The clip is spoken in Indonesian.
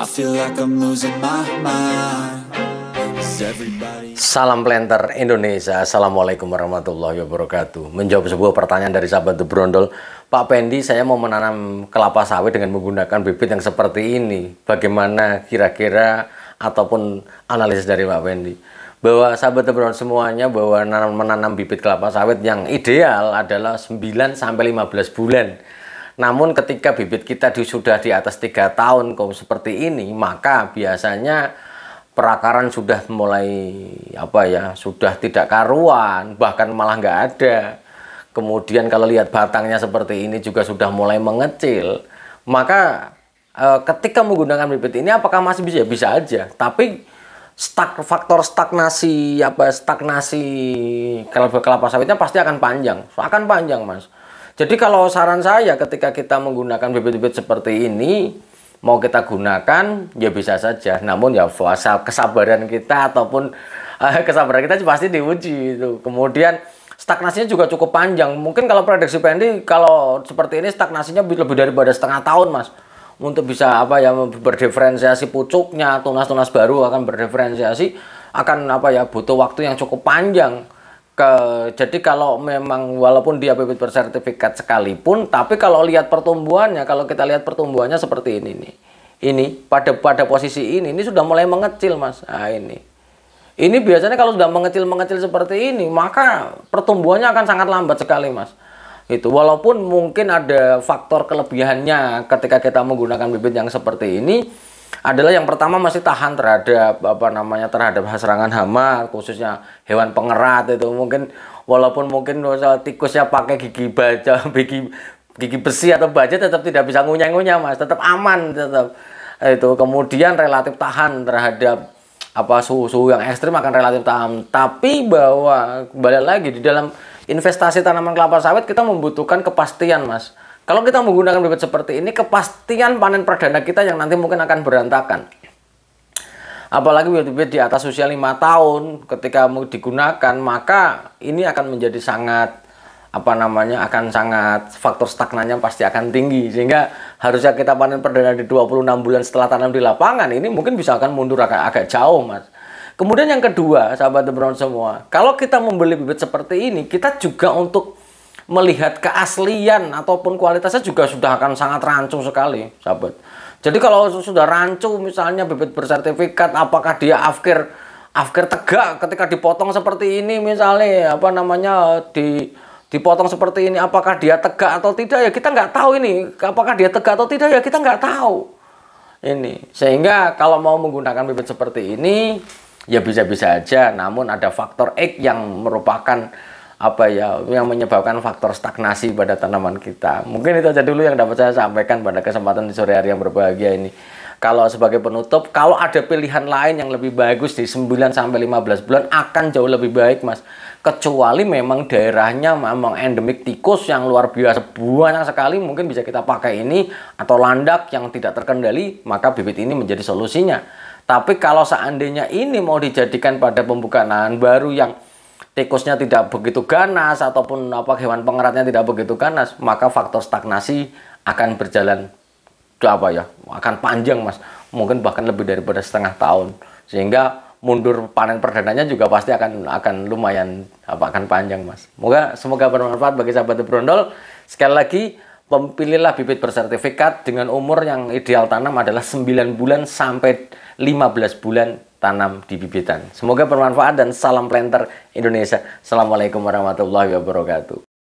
feel like I'm losing my mind. Salam planter Indonesia. Assalamualaikum warahmatullahi wabarakatuh. Menjawab sebuah pertanyaan dari sahabat The Brondol, Pak Pendi, saya mau menanam kelapa sawit dengan menggunakan bibit yang seperti ini. Bagaimana kira-kira ataupun analisis dari Pak Pendi? Bahwa sahabat The Brondol semuanya, bahwa menanam bibit kelapa sawit yang ideal adalah 9-15 bulan. Namun ketika bibit kita sudah di atas 3 tahun seperti ini, maka biasanya perakaran sudah mulai sudah tidak karuan, bahkan malah nggak ada. Kemudian kalau lihat batangnya seperti ini juga sudah mulai mengecil. Maka ketika menggunakan bibit ini apakah masih bisa? Bisa aja. Tapi faktor stagnasi kelapa sawitnya pasti akan panjang. Mas. Jadi kalau saran saya ketika kita menggunakan bibit-bibit seperti ini, mau kita gunakan ya bisa saja, namun ya kesabaran kita ataupun kesabaran kita pasti diuji itu. Kemudian stagnasinya juga cukup panjang. Mungkin kalau prediksi Pendi kalau seperti ini stagnasinya lebih daripada setengah tahun, Mas. Untuk bisa berdiferensiasi pucuknya, tunas-tunas baru akan berdiferensiasi, akan butuh waktu yang cukup panjang. Jadi kalau memang walaupun dia bibit bersertifikat sekalipun, tapi kalau lihat pertumbuhannya, kalau kita lihat pertumbuhannya seperti ini nih. Ini pada posisi ini sudah mulai mengecil, Mas. Nah, ini biasanya kalau sudah mengecil seperti ini, maka pertumbuhannya akan sangat lambat sekali, Mas. Itu walaupun mungkin ada faktor kelebihannya ketika kita menggunakan bibit yang seperti ini, adalah yang pertama masih tahan terhadap terhadap serangan hama, khususnya hewan pengerat itu. Mungkin walaupun tikusnya pakai gigi besi atau baja, tetap tidak bisa ngunyah-ngunyah, Mas, tetap aman, tetap itu. Kemudian relatif tahan terhadap suhu yang ekstrim, akan relatif tahan. Tapi bahwa kembali lagi di dalam investasi tanaman kelapa sawit kita membutuhkan kepastian, Mas. Kalau kita menggunakan bibit seperti ini, kepastian panen perdana kita yang nanti mungkin akan berantakan. Apalagi bibit di atas usia 5 tahun ketika mau digunakan, maka ini akan menjadi sangat faktor stagnannya pasti akan tinggi, sehingga harusnya kita panen perdana di 26 bulan setelah tanam di lapangan, ini mungkin bisa akan mundur agak jauh, Mas. Kemudian yang kedua, sahabat The Brown semua, kalau kita membeli bibit seperti ini, kita juga untuk melihat keaslian ataupun kualitasnya juga sudah akan sangat rancu sekali, sahabat. Jadi kalau sudah rancu, misalnya bibit bersertifikat, apakah dia afkir tegak ketika dipotong seperti ini, misalnya dipotong seperti ini, apakah dia tegak atau tidak, ya kita nggak tahu ini. Apakah dia tegak atau tidak, ya kita nggak tahu. Ini sehingga kalau mau menggunakan bibit seperti ini, ya bisa-bisa aja. Namun ada faktor X yang merupakan yang menyebabkan faktor stagnasi pada tanaman kita. Mungkin itu aja dulu yang dapat saya sampaikan pada kesempatan di sore hari yang berbahagia ini. Kalau sebagai penutup, kalau ada pilihan lain yang lebih bagus di 9-15 bulan akan jauh lebih baik, Mas. Kecuali memang daerahnya memang endemik tikus yang luar biasa banyak sekali, mungkin bisa kita pakai ini, atau landak yang tidak terkendali, maka bibit ini menjadi solusinya. Tapi kalau seandainya ini mau dijadikan pada pembukaan lahan baru yang tikusnya tidak begitu ganas ataupun hewan pengeratnya tidak begitu ganas, maka faktor stagnasi akan berjalan akan panjang, Mas. Mungkin bahkan lebih daripada setengah tahun, sehingga mundur panen perdananya juga pasti akan lumayan akan panjang, Mas. Semoga bermanfaat bagi sahabat The Brondol. Sekali lagi, pilihlah bibit bersertifikat dengan umur yang ideal tanam adalah 9 bulan sampai 15 bulan tanam di bibitan. Semoga bermanfaat dan salam planter Indonesia. Assalamualaikum warahmatullahi wabarakatuh.